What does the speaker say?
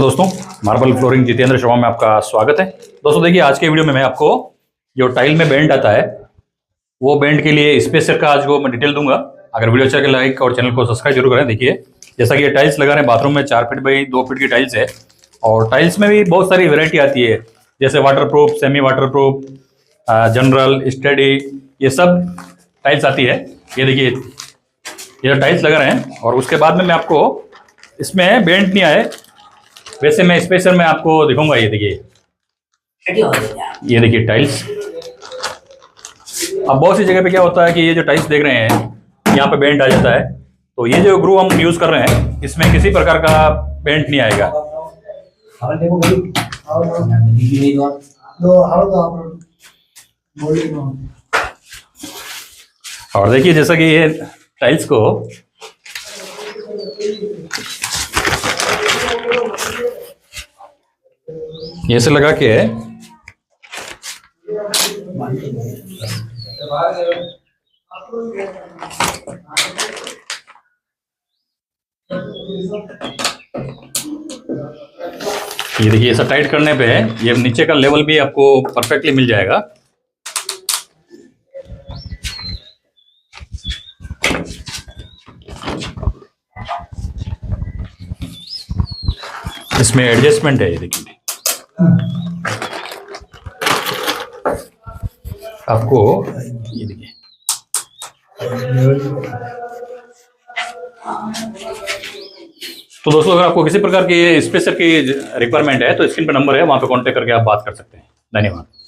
दोस्तों, marble flooring Jitendra Sharma में आपका स्वागत है। दोस्तों देखिए, आज के वीडियो में मैं आपको जो टाइल में बेंड आता है वो बेंड के लिए स्पेसर का आज को मैं डिटेल दूंगा। अगर वीडियो अच्छा लगे लाइक और चैनल को सब्सक्राइब जरूर करें। देखिए, जैसा कि ये टाइल्स लगा रहे हैं बाथरूम में 4 फीट बाई 2 फीट की टाइल्स है और टाइल्स में भी बहुत सारी वेरायटी आती है, जैसे water proof, semi water proof, general, study, ये सब टाइल्स आती है। ये देखिए, ये टाइल्स लगा रहे हैं और उसके बाद में मैं आपको इसमें बेंड नहीं आए, वैसे मैं स्पेशल में आपको दिखाऊंगा। ये देखिए, ये देखिए टाइल्स। अब बहुत सी जगह पे क्या होता है कि ये जो टाइल्स देख रहे हैं यहाँ पे बेंड आ जाता है, तो ये जो ग्रू हम यूज कर रहे हैं इसमें किसी प्रकार का बेंड नहीं आएगा। और देखिए, जैसा कि ये टाइल्स को ये से लगा के ये देखिए, ऐसा टाइट करने पे ये नीचे का लेवल भी आपको परफेक्टली मिल जाएगा। इसमें एडजस्टमेंट है, ये देखिए आपको, ये देखिए तो दोस्तों, अगर आपको किसी प्रकार की स्पेशल की रिक्वायरमेंट है तो स्क्रीन पर नंबर है, वहां पे कांटेक्ट करके आप बात कर सकते हैं। धन्यवाद।